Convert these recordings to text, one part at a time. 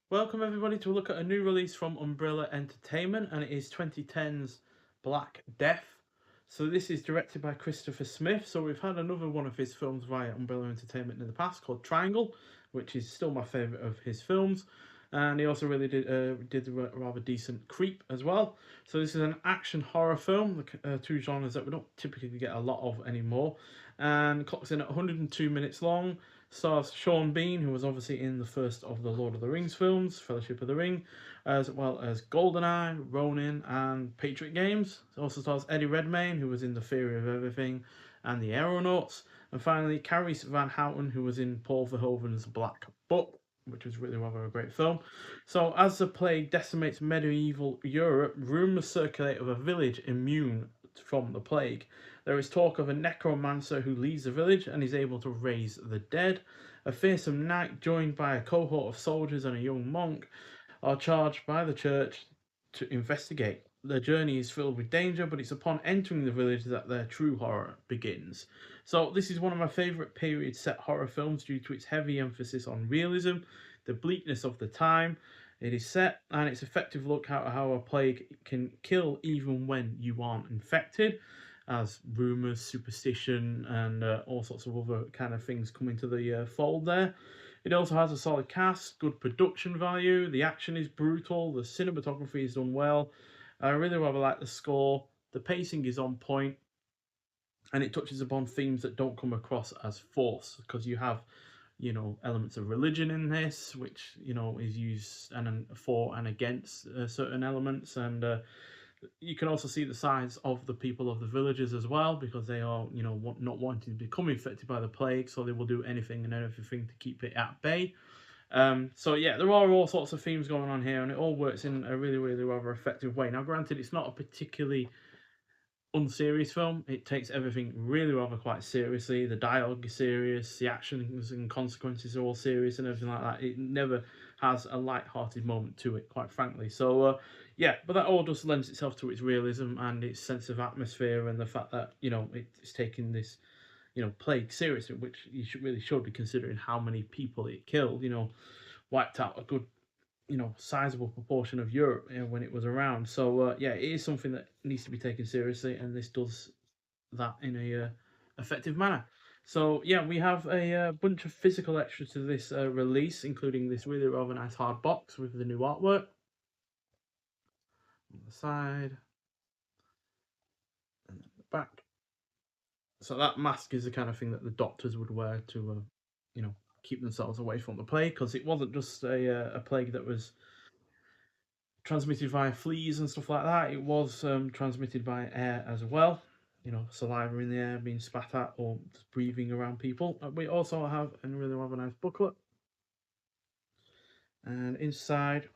Welcome everybody to a look at a new release from Umbrella Entertainment, and it is 2010's Black Death. So this is directed by Christopher Smith. So we've had another one of his films via Umbrella Entertainment in the past called Triangle, which is still my favourite of his films. And he also really did a rather decent Creep as well. So this is an action horror film, two genres that we don't typically get a lot of anymore. And clocks in at 102 minutes long. Stars Sean Bean, who was obviously in the first of the Lord of the Rings films, Fellowship of the Ring, as well as GoldenEye, Ronin, and Patriot Games. It also stars Eddie Redmayne, who was in The Theory of Everything and The Aeronauts. And finally, Carice Van Houten, who was in Paul Verhoeven's Black Book, which was really rather a great film. So, as the plague decimates medieval Europe, rumours circulate of a village immune from the plague. There is talk of a necromancer who leaves the village and is able to raise the dead. A fearsome knight, joined by a cohort of soldiers and a young monk, are charged by the church to investigate. Their journey is filled with danger, but it's upon entering the village that their true horror begins. So, this is one of my favourite period set horror films due to its heavy emphasis on realism, the bleakness of the time it is set, and its effective look at how a plague can kill even when you aren't infected, as rumours, superstition, and all sorts of other kind of things come into the fold there. It also has a solid cast, good production value, the action is brutal, the cinematography is done well. I really rather like the score, the pacing is on point, and it touches upon themes that don't come across as forced because you have elements of religion in this, which is used for and against certain elements, and you can also see the sides of the people of the villages as well, because they are not wanting to become infected by the plague, so they will do anything and everything to keep it at bay. So yeah, there are all sorts of themes going on here, and it all works in a really rather effective way. Now, granted, it's not a particularly unserious film. It takes everything really rather quite seriously. The dialogue is serious, the actions and consequences are all serious, and everything like that. It never has a light-hearted moment to it, quite frankly. So yeah, but that all just lends itself to its realism and its sense of atmosphere, and the fact that it's taking this plague seriously, which you should be, considering how many people it killed. Wiped out a good sizable proportion of Europe when it was around. So yeah, it is something that needs to be taken seriously, and this does that in a effective manner. So yeah, we have a bunch of physical extras to this release, including this really rather nice hard box with the new artwork on the side and the back. So that mask is the kind of thing that the doctors would wear to, keep themselves away from the plague, because it wasn't just a plague that was transmitted via fleas and stuff like that. It was transmitted by air as well. Saliva in the air being spat at or just breathing around people. We also have a really rather nice booklet. And inside,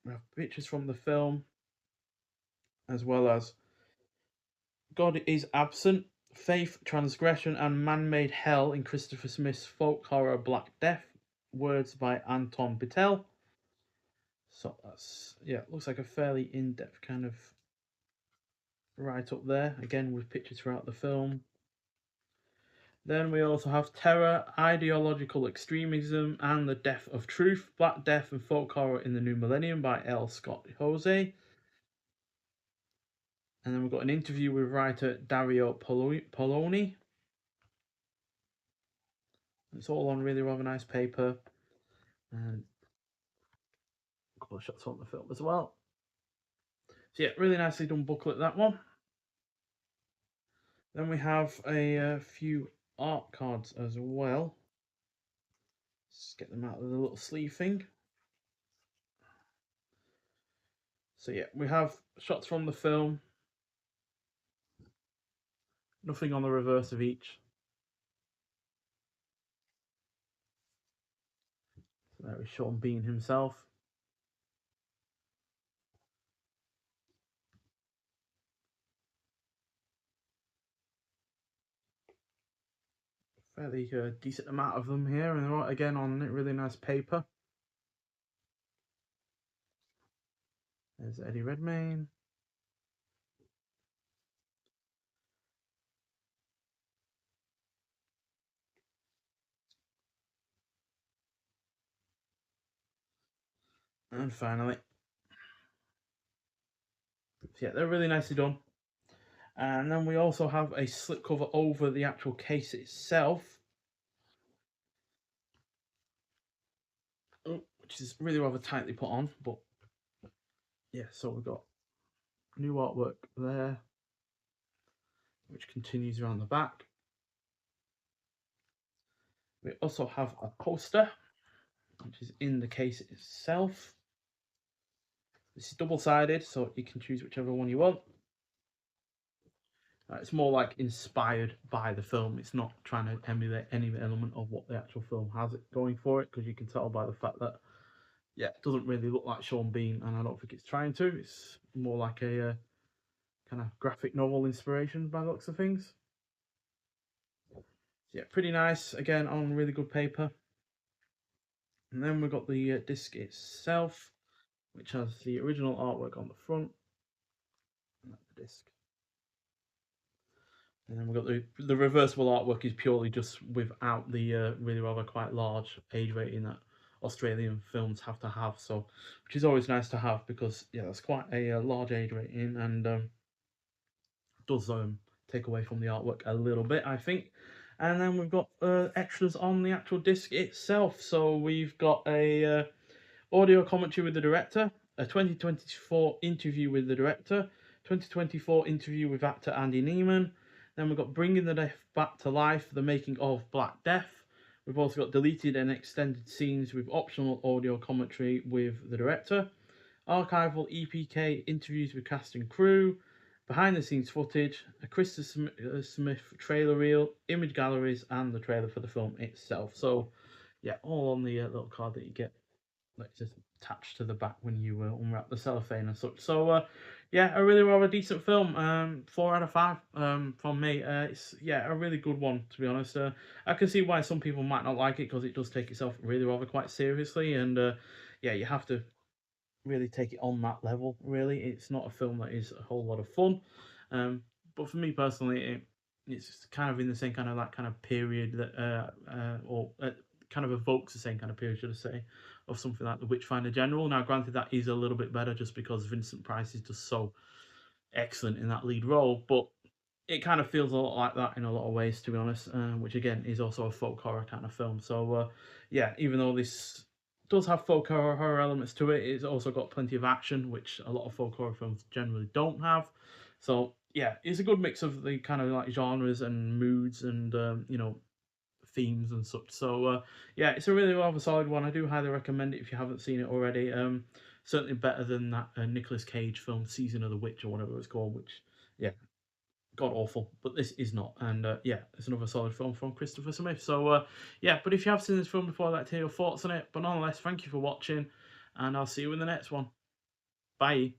we have pictures from the film, as well as God is Absent, Faith, Transgression, and Man-Made Hell in Christopher Smith's folk horror Black Death. Words by Anton Bitel. So that's, yeah, looks like a fairly in-depth kind of right up there, again with pictures throughout the film. Then we also have Terror, Ideological Extremism, and the Death of Truth, Black Death and Folk Horror in the New Millennium by L. Scott Jose. And then we've got an interview with writer Dario Poloni. It's all on really rather nice paper, and a couple of shots on the film as well. So yeah, really nicely done booklet, that one. Then we have a few art cards as well. Let's get them out of the little sleeve thing. So yeah, we have shots from the film. Nothing on the reverse of each. So there is Sean Bean himself. Fairly decent amount of them here, and they're all again on really nice paper. There's Eddie Redmayne. And finally, yeah, they're really nicely done. And then we also have a slipcover over the actual case itself, which is really rather tightly put on. But yeah, so we've got new artwork there, which continues around the back. We also have a poster, which is in the case itself. This is double-sided, so you can choose whichever one you want. It's more like inspired by the film. It's not trying to emulate any element of what the actual film has it going for it, because you can tell by the fact that, yeah, it doesn't really look like Sean Bean, and I don't think it's trying to. It's more like a kind of graphic novel inspiration by the looks of things. Yeah, pretty nice. Again, on really good paper. And then we've got the disc itself, which has the original artwork on the front. And that's the disc. And then we've got the reversible artwork is purely just without the really rather quite large age rating that Australian films have to have. So, which is always nice to have, because yeah, that's quite a large age rating, and does take away from the artwork a little bit, I think. And then we've got extras on the actual disc itself. So we've got a audio commentary with the director, a 2024 interview with the director, 2024 interview with actor Andy Neiman. Then we've got Bringing the Deaf Back to Life, the making of Black Death. We've also got deleted and extended scenes with optional audio commentary with the director, archival EPK interviews with cast and crew, behind the scenes footage, a Christopher Smith trailer reel, image galleries, and the trailer for the film itself. So, yeah, all on the little card that you get, like, just attached to the back when you unwrap the cellophane and such. So, yeah, a really rather decent film. 4 out of 5 from me. It's, yeah, a really good one, to be honest. I can see why some people might not like it, because it does take itself really rather quite seriously, and yeah, you have to really take it on that level. Really, it's not a film that is a whole lot of fun. But for me personally, it's kind of in the same kind of that kind of period that kind of evokes the same kind of period, should I say, of something like The Witchfinder General. Now, granted, that is a little bit better just because Vincent Price is just so excellent in that lead role, but it kind of feels a lot like that in a lot of ways, to be honest, which again is also a folk horror kind of film. So, yeah, even though this does have folk horror elements to it, it's also got plenty of action, which a lot of folk horror films generally don't have. So, yeah, it's a good mix of the kind of like genres and moods and, themes and such. So, yeah, it's a really rather solid one. I do highly recommend it if you haven't seen it already. Certainly better than that Nicolas Cage film, Season of the Witch, or whatever it's called, which, yeah, god awful, but this is not. And yeah, it's another solid film from Christopher Smith. So yeah, but if you have seen this film before, I'd like to hear your thoughts on it. But nonetheless, thank you for watching, and I'll see you in the next one. Bye.